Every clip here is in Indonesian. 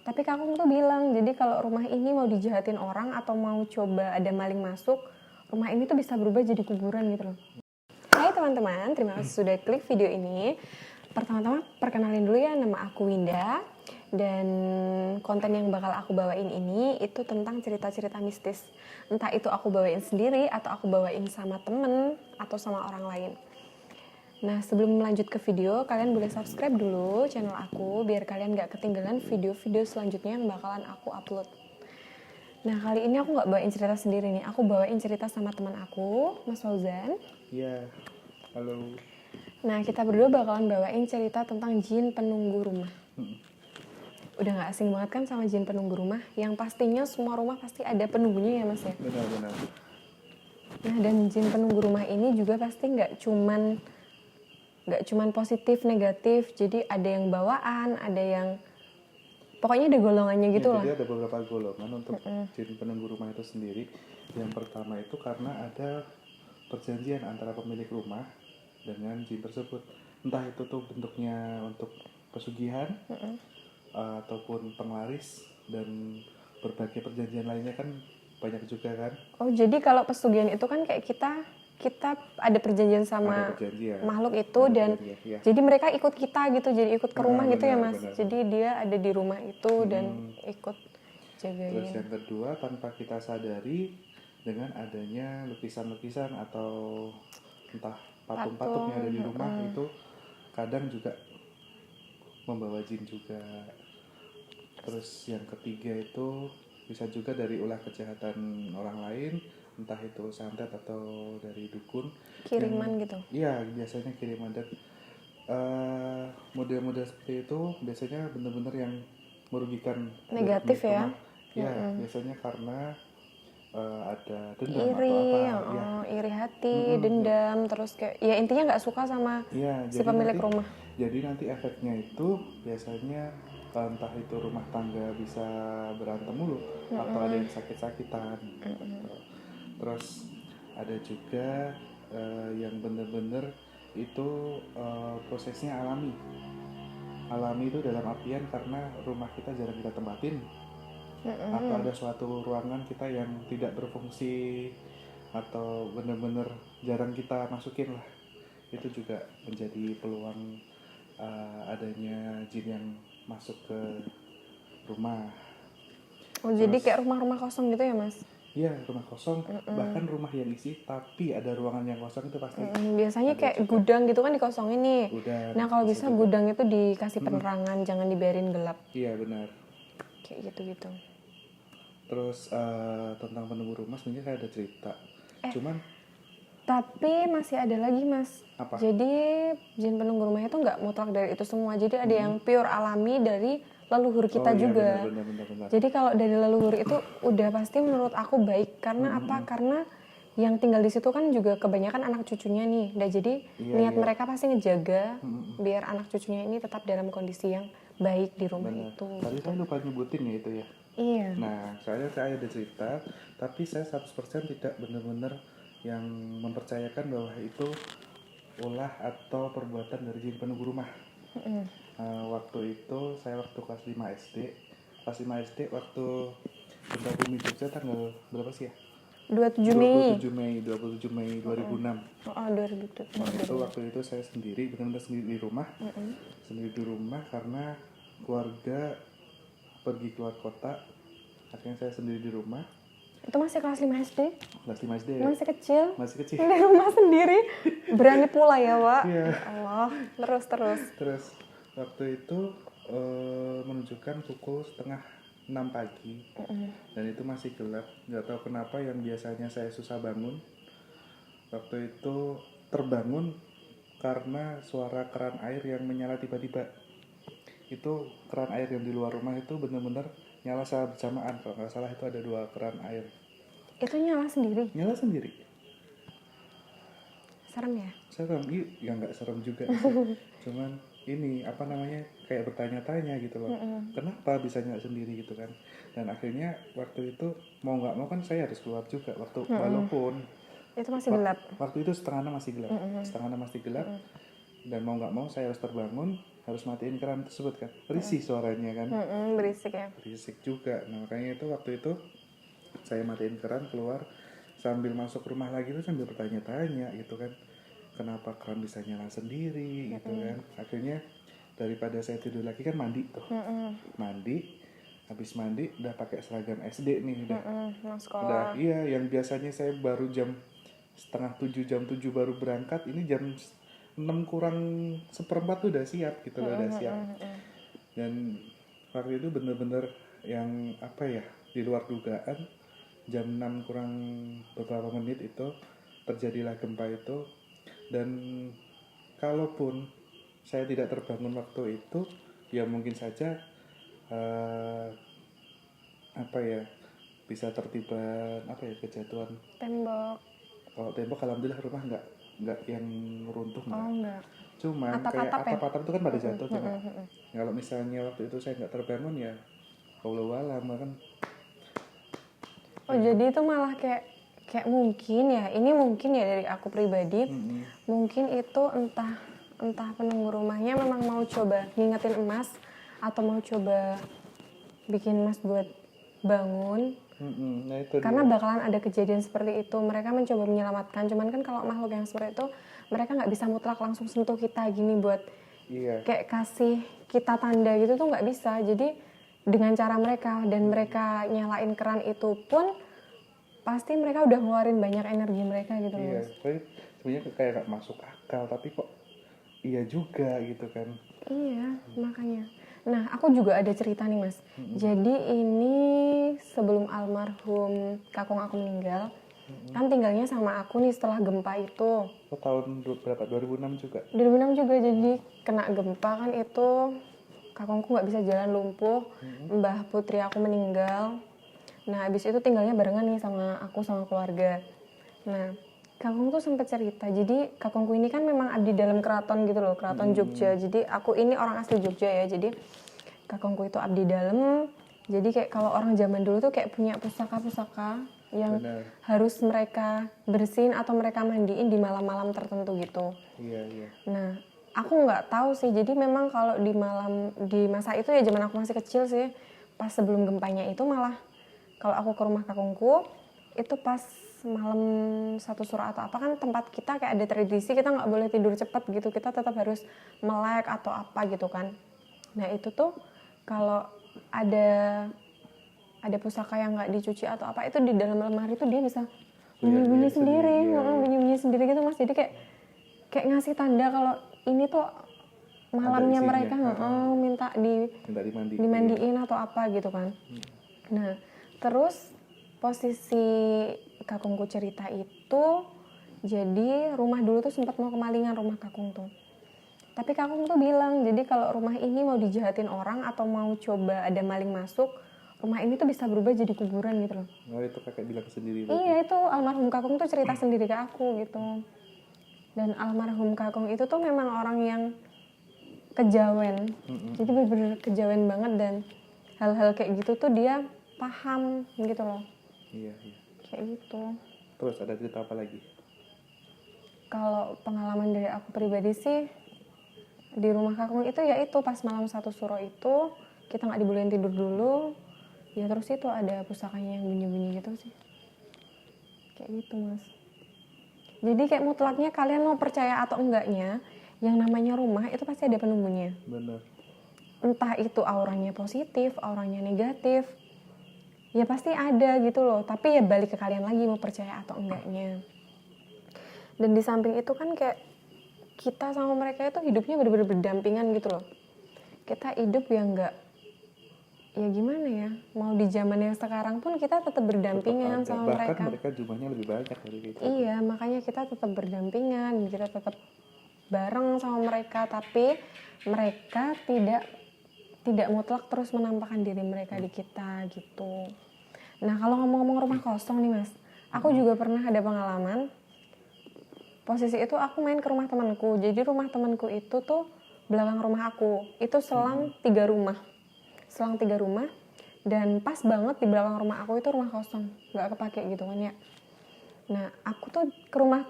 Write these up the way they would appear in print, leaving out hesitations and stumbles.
Tapi kakung tuh bilang, jadi kalau rumah ini mau dijahatin orang atau mau coba ada maling masuk, rumah ini tuh bisa berubah jadi kuburan gitu loh. Hai teman-teman, terima kasih sudah klik video ini. Pertama-tama perkenalin dulu ya, nama aku Winda. Dan konten yang bakal aku bawain ini itu tentang cerita-cerita mistis. Entah itu aku bawain sendiri atau aku bawain sama temen atau sama orang lain. Nah, sebelum lanjut ke video, kalian boleh subscribe dulu channel aku biar kalian gak ketinggalan video-video selanjutnya yang bakalan aku upload. Nah, kali ini aku gak bawain cerita sendiri nih, aku bawain cerita sama teman aku, Mas Fauzan. Iya, halo. Nah, kita berdua bakalan bawain cerita tentang jin penunggu rumah. Udah gak asing banget kan sama jin penunggu rumah? Yang pastinya semua rumah pasti ada penunggunya ya Mas ya? Benar-benar. Nah, dan jin penunggu rumah ini juga pasti gak cuman positif negatif, jadi ada yang bawaan, ada yang pokoknya ada golongannya gitu lah. Jadi ada beberapa golongan untuk jin penunggu rumah itu sendiri. Yang pertama itu karena ada perjanjian antara pemilik rumah dengan jin tersebut. Entah itu tuh bentuknya untuk pesugihan ataupun penglaris, dan berbagai perjanjian lainnya kan banyak juga kan. Oh, jadi kalau pesugihan itu kan kayak kita ada perjanjian sama Ada perjanjian. makhluk itu Ada dan perjanjian, ya. jadi mereka ikut kita gitu, jadi ikut ke rumah gitu ya benar, Mas. benar. Jadi dia ada di rumah itu dan ikut jagain. Terus yang kedua, tanpa kita sadari, dengan adanya lukisan-lukisan atau entah patung-patung yang ada di rumah itu kadang juga membawa jin juga. Terus yang ketiga itu bisa juga dari ulah kejahatan orang lain, entah itu santet atau dari dukun. Kiriman gitu. Iya, biasanya kiriman. Dan model-model seperti itu biasanya benar-benar yang merugikan Negatif ya. Ya, biasanya karena ada dendam Iri, atau apa. iri hati, dendam, terus kayak ya intinya nggak suka sama si pemilik rumah. Jadi nanti efeknya itu biasanya entah itu rumah tangga bisa berantem mulu atau ada yang sakit-sakitan. Terus ada juga yang bener-bener itu prosesnya alami. Alami itu dalam artian karena rumah kita jarang kita tempatin, atau ada suatu ruangan kita yang tidak berfungsi atau bener-bener jarang kita masukin lah. Itu juga menjadi peluang adanya jin yang masuk ke rumah. Oh, jadi kayak rumah-rumah kosong gitu ya Mas? Iya, rumah kosong, bahkan rumah yang isi tapi ada ruangan yang kosong itu pasti. Biasanya kayak gudang gitu kan dikosongin nih. Nah, kalau bisa gudang itu dikasih penerangan, jangan dibiarin gelap. Iya, benar. Kayak gitu-gitu. Terus tentang penunggu rumah sebenarnya saya ada cerita. Tapi masih ada lagi Mas. Apa? Jadi jin penunggu rumah itu nggak mutlak dari itu semua. Jadi ada yang pure alami dari leluhur kita juga. Benar. Jadi kalau dari leluhur itu udah pasti menurut aku baik. Karena apa? Karena yang tinggal di situ kan juga kebanyakan anak cucunya nih. Dan jadi niat mereka pasti ngejaga biar anak cucunya ini tetap dalam kondisi yang baik di rumah itu. Tadi saya lupa nyebutin ya itu ya. Iya. Nah, saya ada cerita, tapi saya 100% tidak benar-benar yang mempercayakan bahwa itu ulah atau perbuatan dari jin penunggu rumah. Waktu itu saya waktu kelas 5 SD. Kelas 5 SD waktu Gempa Bumi Jogja tanggal berapa sih ya? 27 Mei. 27 Mei 2006. Oh, 2007. Waktu itu saya sendiri, benar-benar sendiri di rumah. Sendiri di rumah karena keluarga pergi keluar kota. Akhirnya saya sendiri di rumah. Itu masih kelas 5 SD? Kelas 5 SD. Masih kecil? Masih kecil. Di rumah sendiri. Berani pula ya, Pak. Iya. Ya Allah. Terus waktu itu menunjukkan pukul 5:30 pagi. Dan itu masih gelap. Nggak tahu kenapa yang biasanya saya susah bangun, waktu itu terbangun karena suara keran air yang menyala tiba-tiba. Itu keran air yang di luar rumah itu benar-benar nyala secara bersamaan. Kalau nggak salah itu ada 2 keran air. Itu nyala sendiri? Nyala sendiri. Serem ya? Serem, ya nggak serem juga sih. Cuman ini apa namanya kayak bertanya-tanya gitu loh. Kenapa bisa nyala sendiri gitu kan? Dan akhirnya waktu itu mau nggak mau kan saya harus keluar juga walaupun itu masih gelap. Waktu itu setengahnya masih gelap. Dan mau nggak mau saya harus terbangun harus matiin keran tersebut kan, risih suaranya kan, Berisik ya. berisik juga. Nah makanya itu waktu itu saya matiin keran, keluar sambil masuk rumah lagi tuh sambil bertanya-tanya gitu kan, kenapa keran bisa nyala sendiri gitu kan. Akhirnya daripada saya tidur lagi kan mandi tuh, mandi, habis mandi udah pakai seragam SD nih, Mau udah sekolah. iya, yang biasanya saya baru jam setengah 7, jam 7 baru berangkat, ini jam 6 kurang seperempat tuh udah siap gitu loh, udah siap. Dan waktu itu bener-bener yang apa ya, di luar dugaan, jam 6 kurang beberapa menit itu terjadilah gempa itu. Dan kalaupun saya tidak terbangun waktu itu, ya mungkin saja apa ya, bisa tertiban apa ya, kejatuhan Tembok. kalau tembok. Alhamdulillah rumah nggak yang runtuh, Oh enggak. cuman kayak Atap-atap ya? atap-atap itu kan pada jatuh tuh Kak. Kalau misalnya waktu itu saya nggak terbangun ya walau kan. Oh jadi itu malah kayak mungkin ya, ini mungkin ya dari aku pribadi, mungkin itu entah penunggu rumahnya memang mau coba ngingetin emas atau mau coba bikin emas buat bangun. Nah itu Karena dia. bakalan ada kejadian seperti itu, mereka mencoba menyelamatkan, cuman kan kalau makhluk yang seperti itu mereka nggak bisa mutlak langsung sentuh kita gini buat Iya, kayak kasih kita tanda gitu tuh nggak bisa. Jadi dengan cara mereka dan mereka nyalain keran itu pun pasti mereka udah ngeluarin banyak energi mereka gitu loh, iya. Mas. Tapi sebenarnya kayak nggak masuk akal, tapi kok iya juga gitu kan. Iya, makanya. Nah, aku juga ada cerita nih, Mas. Jadi ini sebelum almarhum kakung aku meninggal, kan tinggalnya sama aku nih setelah gempa itu. Oh, tahun berapa? 2006 juga. 2006 juga, jadi kena gempa kan itu kakungku nggak bisa jalan, lumpuh. Mbah putri aku meninggal. Nah, habis itu tinggalnya barengan nih sama aku sama keluarga. Nah, kakung tuh sempat cerita. Jadi kakungku ini kan memang abdi dalam keraton gitu loh, keraton Jogja. Jadi aku ini orang asli Jogja ya. Jadi kakungku itu abdi dalam. Jadi kayak kalau orang zaman dulu tuh kayak punya pusaka-pusaka yang Benar. harus mereka bersihin atau mereka mandiin di malam-malam tertentu gitu. Iya, iya. Nah, aku nggak tahu sih. Jadi memang kalau di masa itu ya zaman aku masih kecil sih, pas sebelum gempanya itu malah kalau aku ke rumah kakungku itu pas malam satu suro atau apa, kan tempat kita kayak ada tradisi kita nggak boleh tidur cepat gitu, kita tetap harus melek atau apa gitu kan. Nah itu tuh kalau ada pusaka yang nggak dicuci atau apa, itu di dalam lemari tuh dia bisa bunyi-bunyi sendiri, bunyi-bunyi sendiri gitu, Mas. Jadi kayak ngasih tanda kalau ini tuh malamnya isinya, mereka minta Minta dimandiin. dimandiin atau apa gitu kan. Nah, terus posisi kakungku cerita itu, jadi rumah dulu tuh sempat mau kemalingan rumah kakung tuh. Tapi kakung tuh bilang, jadi kalau rumah ini mau dijahatin orang atau mau coba ada maling masuk, rumah ini tuh bisa berubah jadi kuburan gitu loh. Oh, itu kakek bilang sendiri. Iya, itu almarhum kakung tuh cerita sendiri ke aku gitu. Dan almarhum kakung itu tuh memang orang yang kejawen. Jadi bener-bener kejawen banget, dan hal-hal kayak gitu tuh dia paham gitu loh. Iya, iya. Kayak gitu. Terus ada cerita apa lagi? Kalau pengalaman dari aku pribadi sih, di rumah kakung itu ya itu pas malam satu suro itu kita nggak dibolehin tidur dulu. Ya terus itu ada pusakanya yang bunyi-bunyi gitu sih. Kayak gitu, Mas. Jadi kayak mutlaknya kalian mau percaya atau enggaknya, yang namanya rumah itu pasti ada penunggunya. Benar. Entah itu auranya positif, auranya negatif, ya pasti ada gitu loh. Tapi ya balik ke kalian lagi mau percaya atau enggaknya. Dan di samping itu kan kayak kita sama mereka itu hidupnya benar-benar berdampingan gitu loh. Kita hidup yang enggak, ya gimana ya, mau di zaman yang sekarang pun kita tetap berdampingan sama mereka. Bahkan mereka jumlahnya lebih banyak dari kita. Iya, makanya kita tetap berdampingan, kita tetap bareng sama mereka, tapi mereka tidak mutlak terus menampakkan diri mereka di kita gitu. Nah, kalau ngomong-ngomong rumah kosong nih, Mas, aku juga pernah ada pengalaman. Posisi itu aku main ke rumah temanku. Jadi rumah temanku itu tuh belakang rumah aku. Itu selang 3 rumah. Selang 3 rumah, dan pas banget di belakang rumah aku itu rumah kosong, nggak kepake gitu kan ya. Nah, aku tuh ke rumah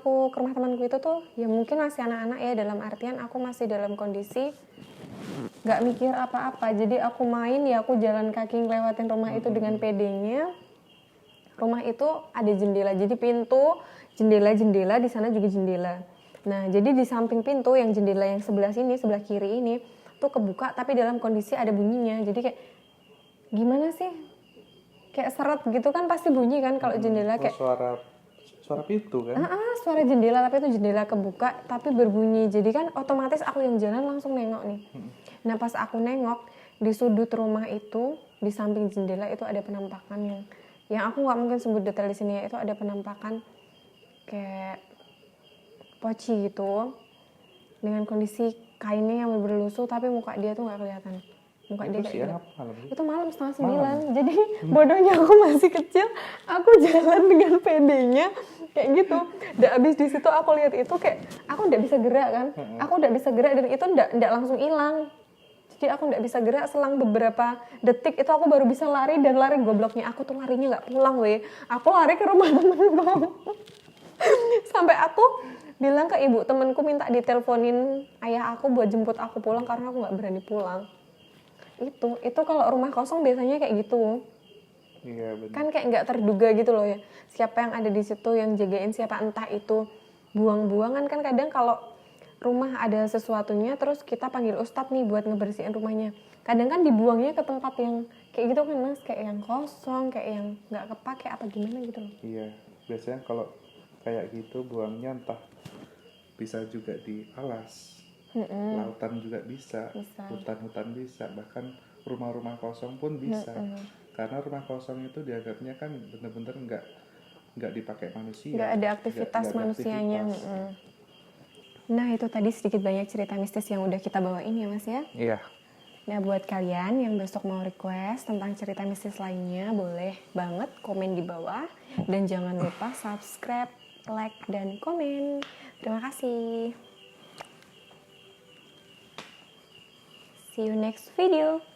temanku itu tuh ya mungkin masih anak-anak ya, dalam artian aku masih dalam kondisi nggak mikir apa-apa. Jadi aku main ya, aku jalan kaki ngelewatin rumah itu dengan pedenya. Rumah itu ada jendela, jadi pintu, jendela di sana juga jendela. Nah, jadi di samping pintu yang jendela yang sebelah sini, sebelah kiri ini tuh kebuka, tapi dalam kondisi ada bunyinya. Jadi kayak gimana sih? Kayak seret gitu kan pasti bunyi kan kalau jendela kayak suara pintu kan? suara jendela, tapi itu jendela kebuka tapi berbunyi. Jadi kan otomatis aku yang jalan langsung nengok nih. Nah, pas aku nengok di sudut rumah itu, di samping jendela itu ada penampakan yang aku nggak mungkin sebut detail di sini ya. Itu ada penampakan kayak poci gitu dengan kondisi kainnya yang berlusuh, tapi muka dia tuh nggak kelihatan. Muka dia kayak siang apa malam? Itu malam 8:30. Jadi bodohnya aku masih kecil, aku jalan dengan pedenya kayak gitu. Dan abis di situ aku lihat itu kayak aku nggak bisa gerak kan. Aku nggak bisa gerak dan itu nggak langsung hilang. Jadi aku nggak bisa gerak, selang beberapa detik itu aku baru bisa lari, dan lari gobloknya aku tuh larinya nggak pulang weh. Aku lari ke rumah temenku. Sampai aku bilang ke ibu temanku minta diteleponin ayah aku buat jemput aku pulang karena aku nggak berani pulang. Itu kalau rumah kosong biasanya kayak gitu. Iya benar. Kan kayak nggak terduga gitu loh ya. Siapa yang ada di situ yang jagain siapa, entah itu buang-buangan kan kadang kalau rumah ada sesuatunya terus kita panggil ustadz nih buat ngebersihin rumahnya. Kadang kan dibuangnya ke tempat yang kayak gitu kan Mas, kayak yang kosong, kayak yang nggak kepake apa gimana gitu loh. Iya, biasanya kalau kayak gitu buangnya entah bisa juga di alas, lautan juga bisa. Hutan-hutan bisa, bahkan rumah-rumah kosong pun bisa. Karena rumah kosong itu dianggapnya kan bener-bener nggak dipakai manusia. Nggak ada aktivitas nggak ada manusianya. aktivitas. Nah itu tadi sedikit banyak cerita mistis yang udah kita bawain ya Mas ya. Iya. Nah buat kalian yang besok mau request tentang cerita mistis lainnya, boleh banget komen di bawah. Dan jangan lupa subscribe, like, dan komen. Terima kasih. See you next video.